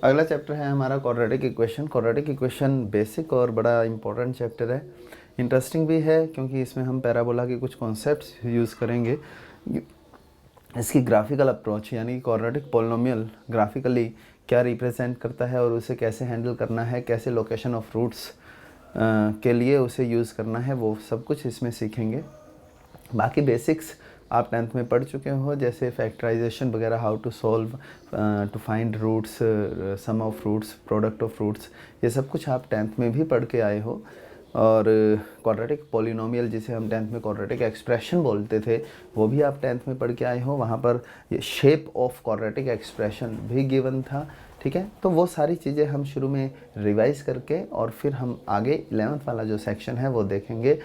अगला चैप्टर है हमारा quadratic equation. Quadratic equation basic और बड़ा इंपॉर्टेंट चैप्टर है, इंटरेस्टिंग भी है क्योंकि इसमें हम पैराबोला के कुछ कॉन्सेप्ट्स यूज़ करेंगे। इसकी ग्राफिकल अप्रोच यानी क्वाड्रेटिक पॉलिनोमियल ग्राफिकली क्या रिप्रेजेंट करता है और उसे कैसे हैंडल करना है, कैसे लोकेशन ऑफ रूट्स के लिए उसे यूज़ करना है, वो सब कुछ इसमें सीखेंगे। बाकी बेसिक्स आप 10th में पढ़ चुके हो, जैसे फैक्टराइजेशन वगैरह, how to solve, to find roots, sum of roots, product of roots, ये सब कुछ आप 10th में भी पढ़ के आए हो। और क्वाड्रेटिक पॉलिनोमियल जिसे हम 10th में क्वाड्रेटिक एक्सप्रेशन बोलते थे, वो भी आप 10th में पढ़ के आए हो। वहाँ पर ये शेप ऑफ क्वाड्रेटिक एक्सप्रेशन भी गिवन था, ठीक है। तो वो सारी चीज़ें हम शुरू में रिवाइज करके और फिर हम आगे 11th वाला जो सेक्शन है वो देखेंगे।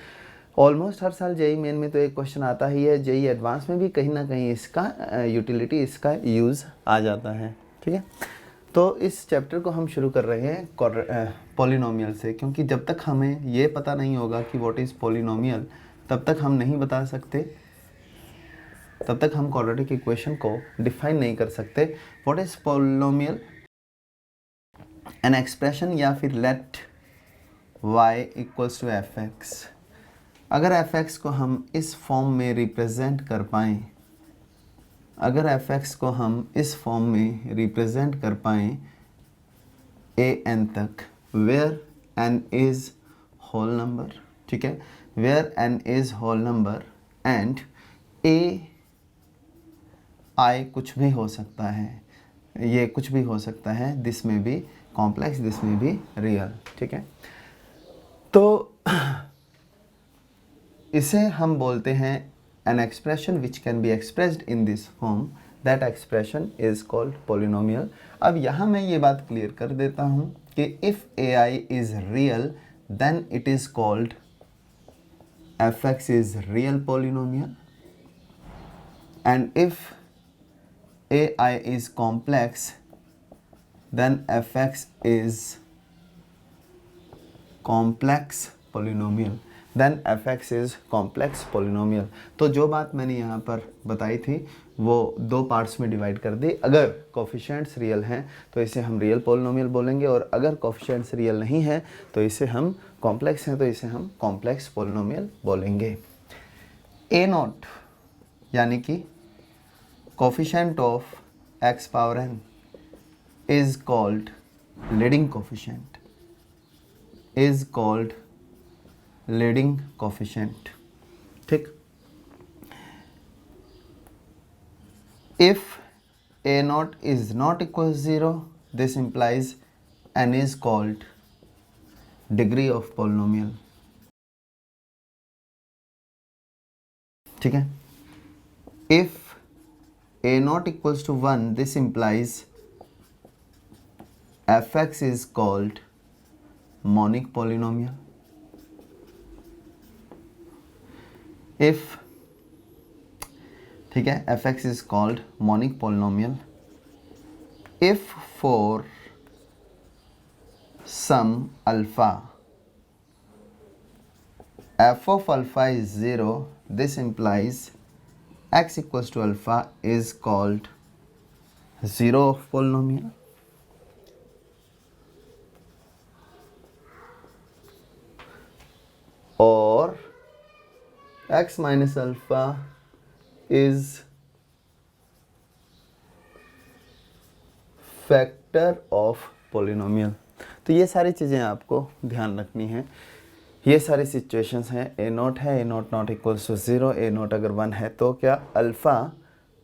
ऑलमोस्ट हर साल जेई मेन में तो एक क्वेश्चन आता ही है, जेई एडवांस में भी कहीं ना कहीं इसका यूटिलिटी, इसका यूज़ आ जाता है, ठीक है। तो इस चैप्टर को हम शुरू कर रहे हैं पॉलिनोमियल से, क्योंकि जब तक हमें ये पता नहीं होगा कि व्हाट इज़ पॉलिनोमियल, तब तक हम नहीं बता सकते, तब तक हम क्वाड्रेटिक इक्वेशन को डिफाइन नहीं कर सकते। What is polynomial? An expression या फिर let y equals to F X. अगर एफ एक्स को हम इस फॉर्म में रिप्रेजेंट कर पाएँ, अगर एफ एक्स को हम इस फॉर्म में रिप्रेजेंट कर पाएँ ए एन तक, where n is whole number, ठीक है, where n is whole number and a i कुछ भी हो सकता है, ये कुछ भी हो सकता है, दिस में भी कॉम्प्लेक्स, दिस में भी रियल, ठीक है। तो इसे हम बोलते हैं an expression which can be expressed in this form, that expression is called polynomial। अब यहाँ मैं ये बात क्लियर कर देता हूँ कि if ai is real then it is called fx is real polynomial, and if ai is complex then fx is complex polynomial, then F X is complex polynomial. तो जो बात मैंने यहाँ पर बताई थी वो दो पार्ट्स में डिवाइड कर दी। अगर कोफिशिएंट्स रियल हैं तो इसे हम रियल पोलिनोमियल बोलेंगे, और अगर कोफिशिएंट्स रियल नहीं है तो इसे हम कॉम्प्लेक्स हैं तो इसे हम कॉम्प्लेक्स पोलिनोमियल बोलेंगे। ए नॉट यानी कि coefficient of x power n is called leading coefficient, is called leading coefficient, ठीक। If a naught is not equal 0 this implies n is called degree of polynomial, ठीक है। If a naught equals to 1 this implies f x is called monic polynomial. if, ठीक है, f x is called monic polynomial if for some alpha f of alpha is 0, this implies x equals to alpha is called zero of polynomial। और x minus alpha is factor of polynomial. तो ये सारी चीज़ें आपको ध्यान रखनी है, ये सारी सिचुएशंस हैं। ए नॉट है, a naught not equals to 0, a naught अगर 1 है तो क्या अल्फ़ा,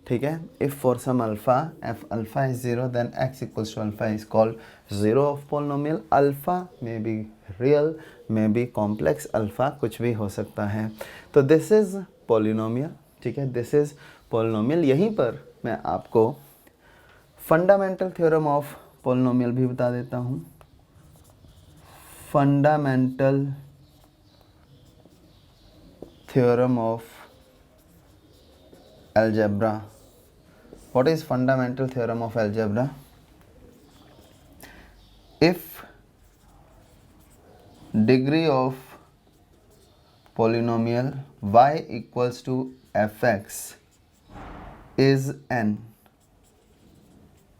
ठीक है। If for some alpha f alpha is 0 then x equals to alpha is called zero of polynomial. Alpha may be real, may be complex, alpha कुछ भी हो सकता है। तो दिस इज़ पोलिनोमियल, ठीक है, दिस इज़ पोलिनोमियल। यहीं पर मैं आपको फंडामेंटल थ्योरम ऑफ पोलिनोमियल भी बता देता हूँ। Fundamental theorem of algebra. What is fundamental theorem of algebra? If degree of polynomial y equals to fx is n,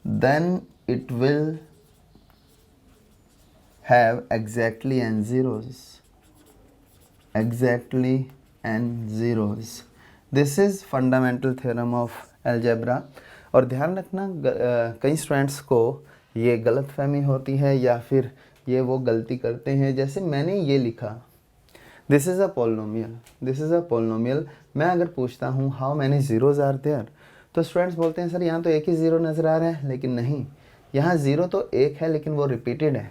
then it will have exactly and zeros. Exactly and zeros. This is fundamental theorem of algebra. और ध्यान रखना कई students को ये गलतफहमी होती है या फिर ये वो गलती करते हैं, जैसे मैंने ये लिखा this is a polynomial, this is a polynomial. मैं अगर पूछता हूँ how many zeros are there, तो स्टूडेंट्स बोलते हैं सर यहाँ तो एक ही ज़ीरो नज़र आ रहा है, लेकिन नहीं, यहाँ ज़ीरो तो एक है लेकिन वो रिपीटेड है।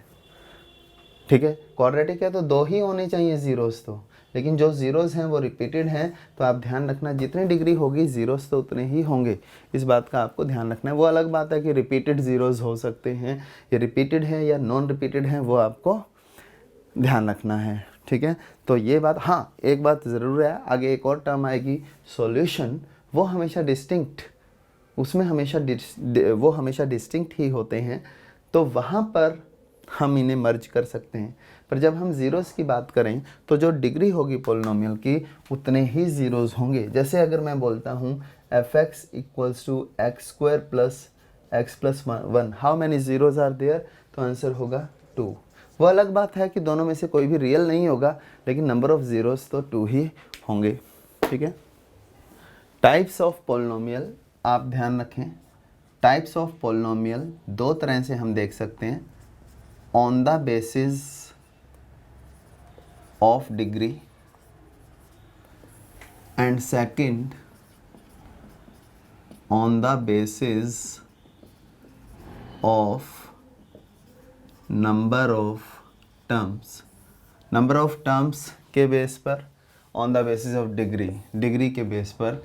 ठीक है, क्वाड्रेटिक है तो दो ही होने चाहिए ज़ीरोज़ तो, लेकिन जो ज़ीरोज़ हैं वो रिपीटेड हैं। तो आप ध्यान रखना जितनी डिग्री होगी ज़ीरोज़ तो उतने ही होंगे, इस बात का आपको ध्यान रखना है। वो अलग बात है कि रिपीटेड ज़ीरोज़ हो सकते हैं, ये रिपीटेड है या नॉन रिपीटेड है वो आपको ध्यान रखना है। ठीक है, तो ये बात, हाँ एक बात ज़रूर है, आगे एक और टर्म आएगी सॉल्यूशन, वो हमेशा डिस्टिंक्ट, उसमें हमेशा वो हमेशा डिस्टिंक्ट ही होते हैं, तो वहाँ पर हम इन्हें मर्ज कर सकते हैं। पर जब हम ज़ीरोज़ की बात करें तो जो डिग्री होगी पोलिनोमियल की उतने ही ज़ीरोज़ होंगे। जैसे अगर मैं बोलता हूँ f(x) equals to X square plus X plus 1, how many zeros are there, तो आंसर होगा 2। वो अलग बात है कि दोनों में से कोई भी रियल नहीं होगा, लेकिन नंबर ऑफ़ ज़ीरोज़ तो 2 ही होंगे। ठीक है, टाइप्स ऑफ पोलिनोमियल आप ध्यान रखें, टाइप्स ऑफ पोलिनोमियल दो तरह से हम देख सकते हैं, on the basis of degree and second on the basis of number of terms. Number of terms के बेस पर, on the basis of degree, degree के बेस पर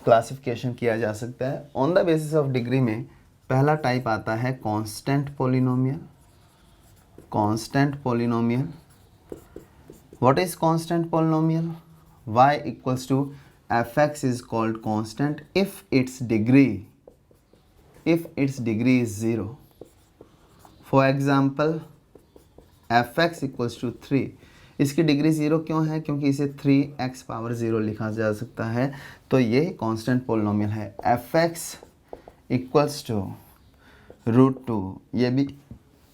क्लासिफिकेशन किया जा सकता है। On the basis of degree में पहला टाइप आता है constant polynomial. Constant polynomial, what is constant polynomial? y equals to fx is called constant if its degree is 0। For example fx equals to 3, इसकी degree 0 क्यों है? क्योंकि इसे 3x power 0 लिखा जा सकता है, तो ये कांस्टेंट पोलिनोमियल है। fx इक्वल्स टू √2, ये भी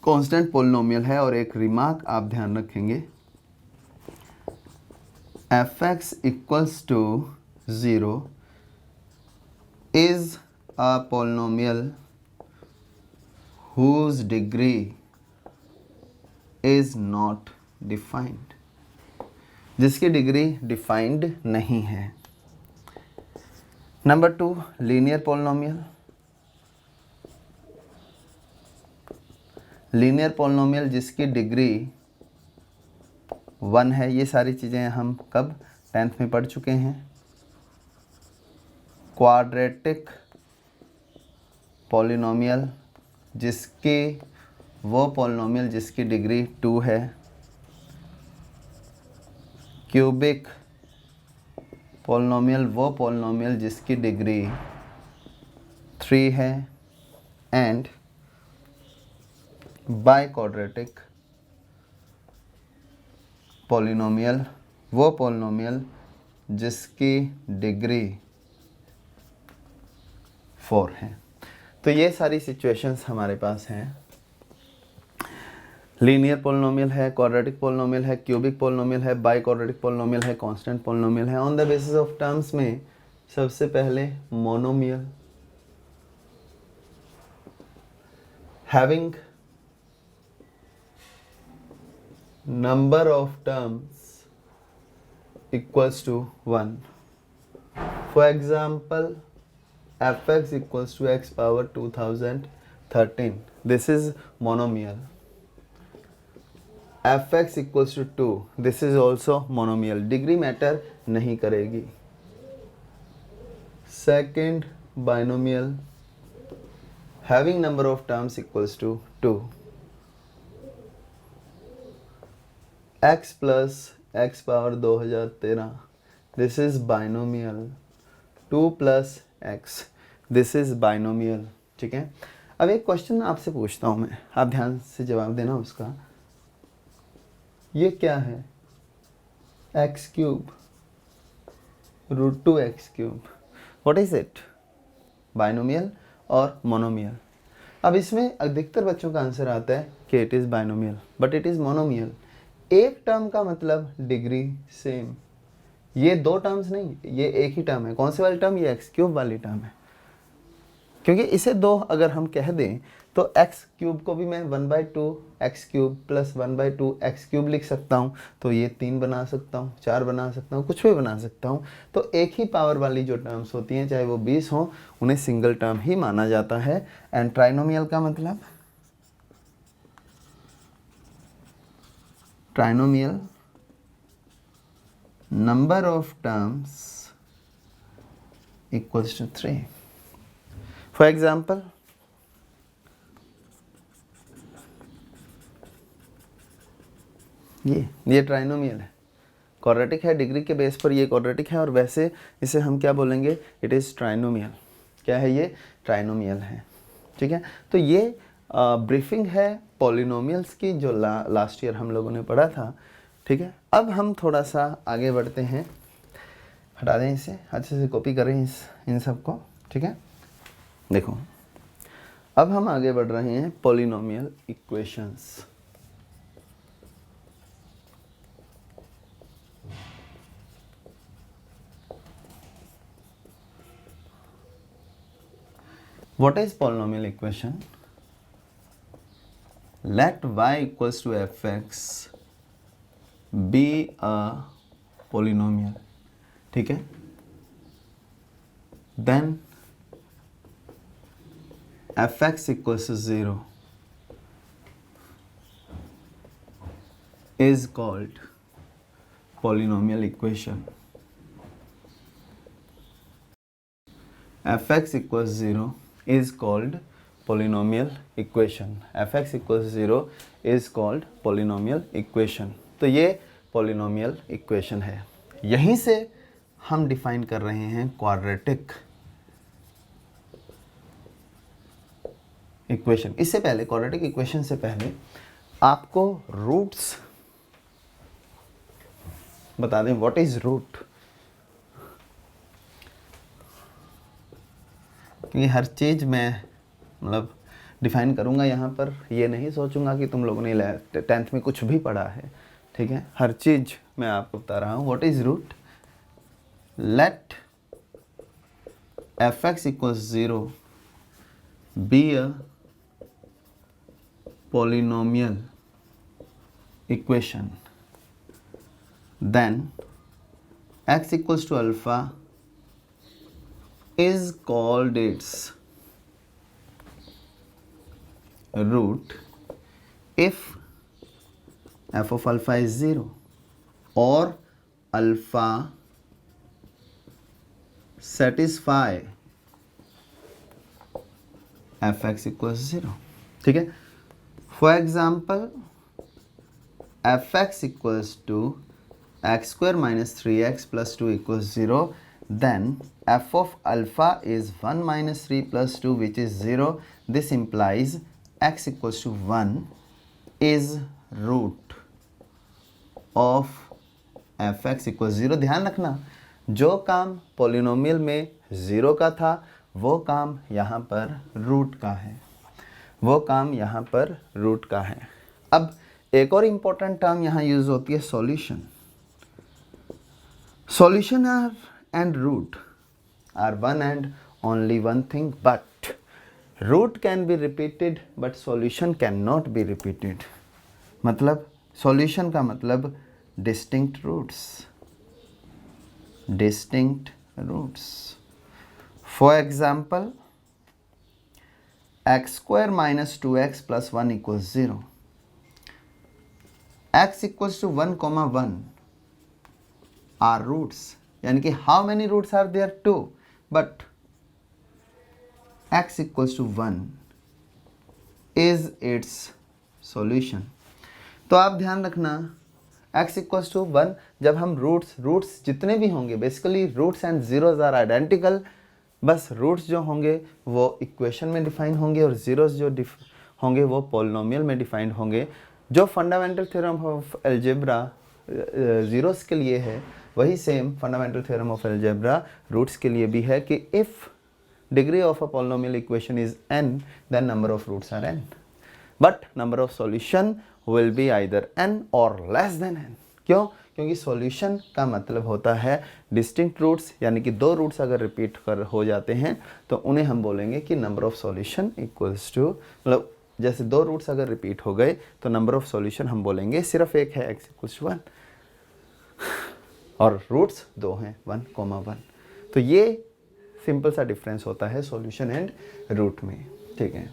कांस्टेंट पोलिनोमियल है। और एक रिमार्क आप ध्यान रखेंगे, fx equals to 0 is a polynomial whose degree is not defined, जिसकी डिग्री डिफाइंड नहीं है। Number 2 linear polynomial. Linear polynomial जिसकी डिग्री 1 है। ये सारी चीज़ें हम कब 10th में पढ़ चुके हैं। क्वाड्रेटिक पोलिनोमियल वो पोलिनोमियल जिसकी डिग्री 2 है। क्यूबिक पोलिनोमियल वो पोलिनोमियल जिसकी डिग्री 3 है। एंड बाइक्वाड्रेटिक पोलिनोमियल वो पोलिनोमियल जिसकी डिग्री 4 है। तो ये सारी सिचुएशंस हमारे पास हैं। लीनियर पोलिनोमियल है, क्वाड्रेटिक पोलिनोमियल है, क्यूबिक पोलिनोमियल है, बाइक्वाड्रेटिक पोलिनोमियल है, कांस्टेंट पोलिनोमियल है। On the basis of terms में सबसे पहले monomial, having number of terms equals to 1। For example fx equals to x power 2013, this is monomial. fx equals to 2, this is also monomial. Degree matter नहीं करेगी। Second binomial, having number of terms equals to 2, x plus x power 2013, this is binomial. 2 plus x, this is binomial. ठीक है, अब एक question आपसे पूछता हूँ मैं, आप ध्यान से जवाब देना उसका। ये क्या है? X cube √2x cube, what is it? Binomial और मोनोमियल। अब इसमें अधिकतर बच्चों का आंसर आता है कि it is binomial, but it is monomial. एक टर्म का मतलब डिग्री सेम, ये दो टर्म्स नहीं, ये एक ही टर्म है। कौन सी वाली टर्म? ये एक्स क्यूब वाली टर्म है, क्योंकि इसे दो अगर हम कह दें तो एक्स क्यूब को भी मैं 1/2 x cube plus 1/2 x cube लिख सकता हूँ, तो ये 3 बना सकता हूँ, 4 बना सकता हूँ, कुछ भी बना सकता हूँ। तो एक ही पावर वाली जो टर्म्स होती हैं, चाहे वो 20 हों, उन्हें सिंगल टर्म ही माना जाता है। एंड ट्राइनोमियल का मतलब, trinomial number of terms equals to 3. For example, ये ट्राइनोमियल है, क्वाड्रेटिक है, डिग्री के बेस पर ये क्वाड्रेटिक है, और वैसे इसे हम क्या बोलेंगे? It is trinomial. क्या है ये? ट्राइनोमियल है। ठीक है, तो ये ब्रीफिंग है पॉलिनोमियल्स की, जो लास्ट ईयर हम लोगों ने पढ़ा था। ठीक है, अब हम थोड़ा सा आगे बढ़ते हैं, हटा दें इसे, अच्छे से कॉपी करें इन सब को। ठीक है, देखो अब हम आगे बढ़ रहे हैं polynomial equations. What is polynomial equation? Let y equals to fx be a polynomial. ठीक है, then fx equals to 0 is called polynomial equation. fx equals 0 is called polynomial equation. fx equals 0 is called polynomial equation. तो ये polynomial equation है। यहीं से हम define कर रहे हैं क्वाड्रेटिक इक्वेशन। इससे पहले, क्वाड्रेटिक इक्वेशन से पहले आपको रूट्स बता दें। What is root? क्योंकि हर चीज़ मैं मतलब डिफाइन करूँगा यहाँ पर, ये नहीं सोचूंगा कि तुम लोगों ने 10th में कुछ भी पढ़ा है। ठीक है, हर चीज़ मैं आपको बता रहा हूँ। What is root? Let fx equals 0 be a polynomial equation, then x equals to alpha is called its root if f of alpha is 0 or alpha satisfy fx equals 0. ठीक है, for example fx equals to x square minus 3x plus 2 equals 0, then f of alpha is 1 minus 3 plus 2 which is 0. This implies x equals to 1 is root of fx equals 0. ध्यान रखना, जो काम polynomial में 0 का था वो काम यहाँ पर रूट का है, वो काम यहाँ पर रूट का है। अब एक और इम्पोर्टेंट टर्म यहाँ यूज होती है, solution. Solution and root are one and only one thing, but root can be repeated but solution cannot be repeated. मतलब solution का मतलब distinct roots, distinct roots. For example, x square minus 2x plus 1 equals 0. x equals to 1 comma 1 are roots, यानी कि how many roots are there? 2, but x equals to 1 is its solution. तो आप ध्यान रखना, x equals to 1, जब हम roots जितने भी होंगे, basically roots and zeros are identical, बस रूट्स जो होंगे वो इक्वेशन में डिफाइन होंगे और जीरोज जो होंगे वो पॉलिनोमियल में डिफाइंड होंगे। जो fundamental theorem of algebra zeros के लिए है, वही same fundamental theorem of algebra roots के लिए भी है कि if degree of a polynomial equation is n, then number of roots are n, but number of solution will be either n or less than n. क्यों? क्योंकि solution का मतलब होता है डिस्टिंक्ट रूट्स, यानी कि दो रूट्स अगर रिपीट कर हो जाते हैं तो उन्हें हम बोलेंगे कि number of solution equals to, मतलब जैसे दो रूट्स अगर रिपीट हो गए तो नंबर ऑफ सॉल्यूशन हम बोलेंगे सिर्फ एक है x इक्वल्स टू 1 और रूट्स दो हैं 1, 1. तो ये सिंपल सा डिफरेंस होता है सॉल्यूशन एंड रूट में, ठीक है।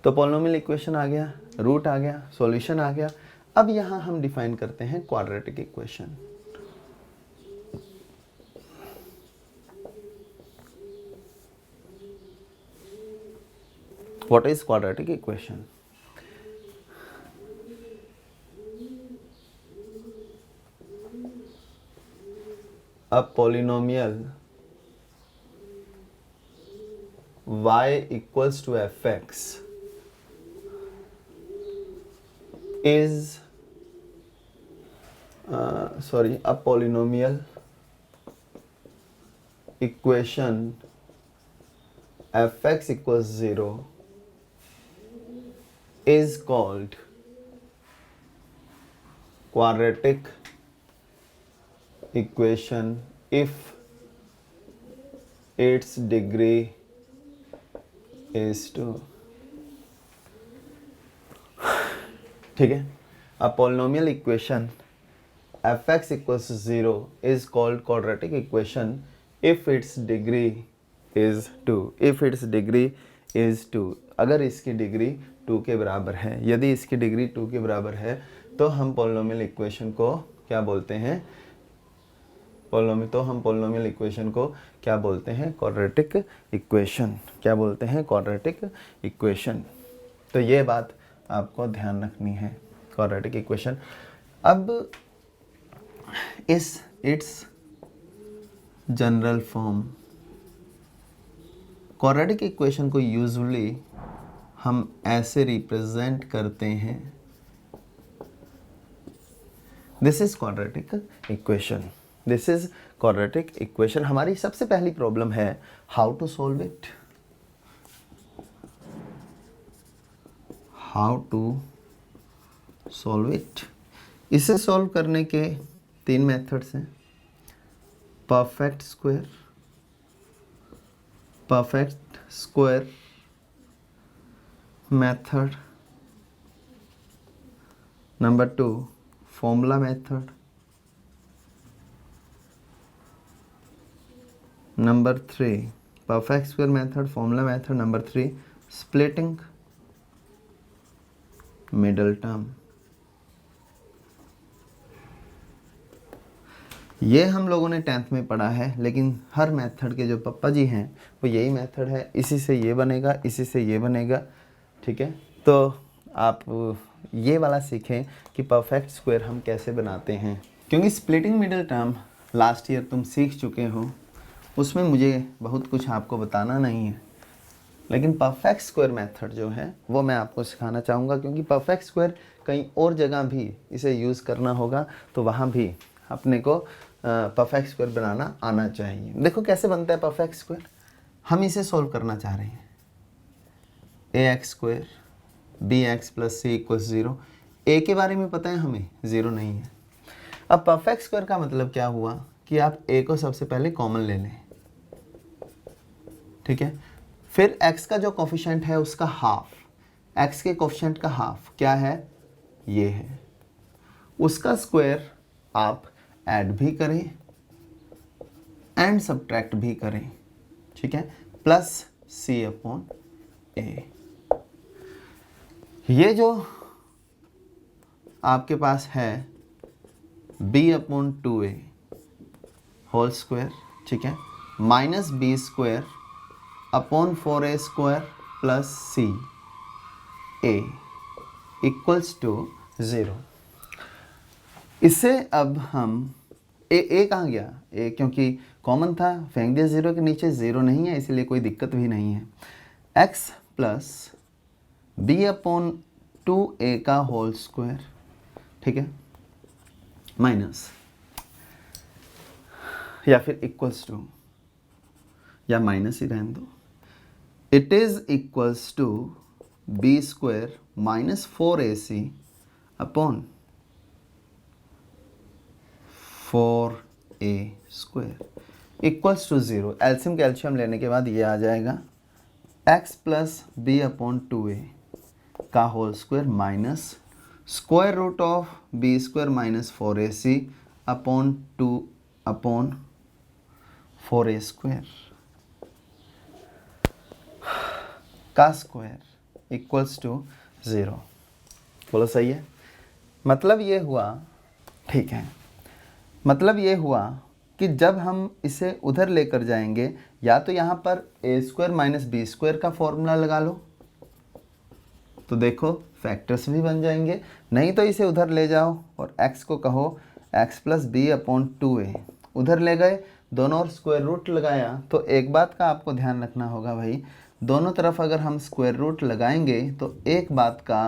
तो पॉलिनोमियल इक्वेशन आ गया, रूट आ गया, सॉल्यूशन आ गया। अब यहां हम डिफाइन करते हैं quadratic equation. What is quadratic equation? a polynomial y equals to fx is a polynomial equation fx equals 0 is called quadratic equation if its degree is 2. ठीक है, a polynomial equation fx equals 0 is called quadratic equation if its degree is 2. if its degree is 2, अगर इसकी degree 2 के बराबर है, यदि इसकी degree 2 के बराबर है तो हम पोलिनोमियल इक्वेशन को क्या बोलते हैं? हम पोलिनोमियल इक्वेशन को क्या बोलते हैं? Quadratic equation. क्या बोलते हैं? Quadratic equation. तो ये बात आपको ध्यान रखनी है, क्वाड्रेटिक इक्वेशन। अब its general form, quadratic equation को यूजुअली हम ऐसे रिप्रेजेंट करते हैं, this is quadratic equation, this is quadratic equation. हमारी सबसे पहली प्रॉब्लम है how to solve it, how to solve it. इसे सॉल्व करने के 3 मेथड्स हैं, perfect square method, number 2 formula method, number 3 perfect square method, formula method, number 3 splitting middle term. ये हम लोगों ने 10th में पढ़ा है, लेकिन हर मेथड के जो पप्पा जी हैं वो यही मेथड है, इसी से ये बनेगा, इसी से ये बनेगा, ठीक है। तो आप ये वाला सीखें कि परफेक्ट स्क्वायर हम कैसे बनाते हैं, क्योंकि splitting middle term last year तुम सीख चुके हो, उसमें मुझे बहुत कुछ आपको बताना नहीं है। लेकिन परफेक्ट स्क्वायर मेथड जो है वो मैं आपको सिखाना चाहूँगा, क्योंकि परफेक्ट स्क्वायर कहीं और जगह भी इसे यूज़ करना होगा, तो वहाँ भी अपने को परफेक्ट स्क्वायर बनाना आना चाहिए। देखो कैसे बनता है परफेक्ट स्क्वायर। हम इसे सॉल्व करना चाह रहे हैं, ax² bx + c = 0। a के बारे में पता है हमें, 0 नहीं है। अब परफेक्ट स्क्वायर का मतलब क्या हुआ कि आप a को सबसे पहले कॉमन ले लें, ठीक है। फिर x का जो कोफिशिएंट है उसका हाफ, x के कोफिशिएंट का हाफ क्या है? ये है। उसका स्क्वायर आप ऐड भी करें एंड सब्ट्रैक्ट भी करें, ठीक है, प्लस c/a। ये जो आपके पास है b/2a होल स्क्वायर, ठीक है, minus b² upon 4a² plus c/a equals to 0। इससे अब हम ए कहाँ गया? ए क्योंकि कॉमन था, फेंक दिया 0 के नीचे, 0 नहीं है इसलिए कोई दिक्कत भी नहीं है। x प्लस b/2a का होल स्क्वायर, ठीक है, माइनस या फिर इक्वल्स टू, या माइनस ही रहने दो, it is equals to b square minus 4ac upon 4a square equals to 0। एल्शियम कैल्शियम लेने के बाद ये आ जाएगा x plus B upon 2a का whole square minus square root of B square minus 4ac upon 2 upon 4a square का square equals to 0। बोलो सही है? मतलब ये हुआ, ठीक है, मतलब ये हुआ कि जब हम इसे उधर लेकर जाएंगे, या तो यहाँ पर a square minus B square का फॉर्मूला लगा लो तो देखो फैक्टर्स भी बन जाएंगे, नहीं तो इसे उधर ले जाओ और x को कहो x plus B upon 2a, उधर ले गए दोनों और स्क्वायर रूट लगाया। तो एक बात का आपको ध्यान रखना होगा भाई, दोनों तरफ अगर हम स्क्वायर रूट लगाएंगे तो एक बात का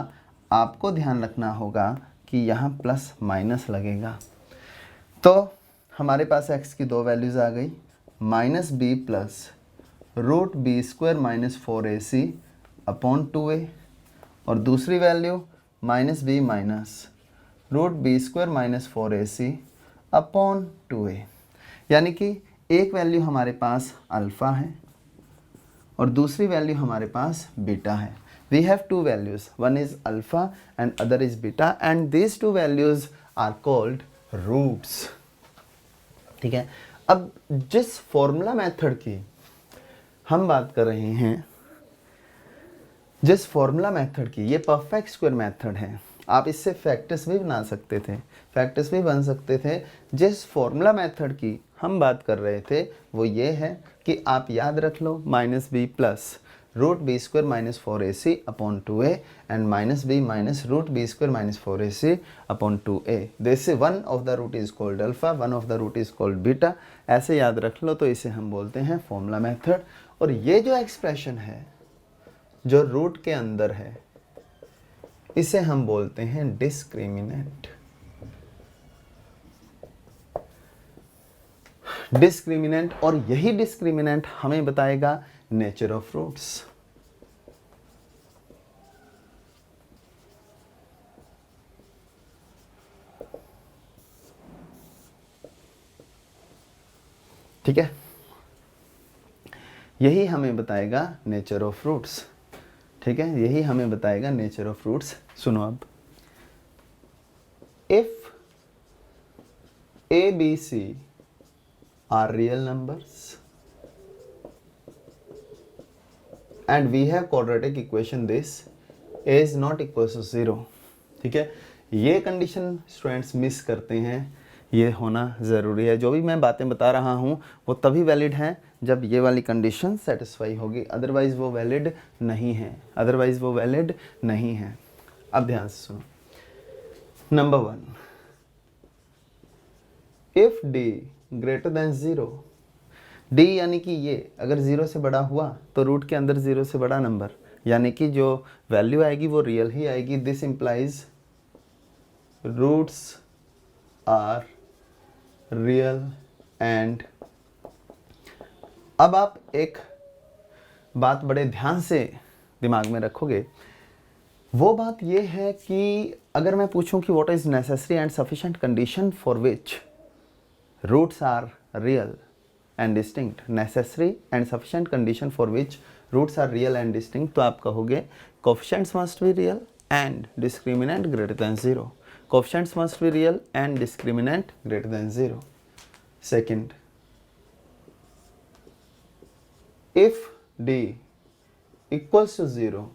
आपको ध्यान रखना होगा कि यहाँ प्लस माइनस लगेगा। तो हमारे पास x की दो वैल्यूज़ आ गई, minus B plus root B square minus 4ac upon 2a, और दूसरी value minus B minus root B square minus 4ac upon 2a। यानी कि एक वैल्यू हमारे पास अल्फ़ा है और दूसरी वैल्यू हमारे पास बीटा है। We have two values, one is alpha and other is beta, and these two values are called roots. ठीक है, अब जिस फॉर्मूला मेथड की हम बात कर रहे हैं, जिस फॉर्मूला मेथड की, ये परफेक्ट स्क्वायर मेथड है, आप इससे फैक्टर्स भी बना सकते थे, फैक्टर्स भी बन सकते थे। जिस फॉर्मूला मेथड की हम बात कर रहे थे वो ये है कि आप याद रख लो minus B plus root B square minus 4ac upon 2a and minus B minus root B square minus 4ac upon 2a। This one of the root is called alpha, one of the root is called beta. ऐसे याद रख लो, तो इसे हम बोलते हैं formula method. और ये जो एक्सप्रेशन है जो रूट के अंदर है, इसे हम बोलते हैं डिस्क्रिमिनेंट। डिस्क्रिमिनेंट, और यही डिस्क्रिमिनेंट हमें बताएगा नेचर ऑफ रूट्स। ठीक है, यही हमें बताएगा नेचर ऑफ रूट्स। ठीक है, यही हमें बताएगा नेचर ऑफ रूट्स। सुनो अब, if A B C are real numbers and we have quadratic equation this a is not equals to 0। ठीक है, ये कंडीशन स्टूडेंट्स मिस करते हैं, ये होना ज़रूरी है। जो भी मैं बातें बता रहा हूँ वो तभी वैलिड हैं जब ये वाली कंडीशन सेटिस्फाई होगी, अदरवाइज़ वो वैलिड नहीं है, अदरवाइज़ वो वैलिड नहीं है। अब ध्यान से सुनो, number 1, if D greater than 0, D यानी कि ये अगर 0 से बड़ा हुआ तो रूट के अंदर 0 से बड़ा नंबर, यानी कि जो वैल्यू आएगी वो रियल ही आएगी। This implies roots are real. And अब आप एक बात बड़े ध्यान से दिमाग में रखोगे, वो बात ये है कि अगर मैं पूछूं कि what is necessary and sufficient condition for which roots are real and distinct, necessary and sufficient condition for which roots are real and distinct, तो आप कहोगे coefficients must be real and discriminant greater than 0, coefficients must be real and discriminant greater than 0. Second, if d equals to 0,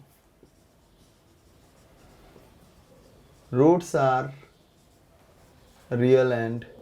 roots are real and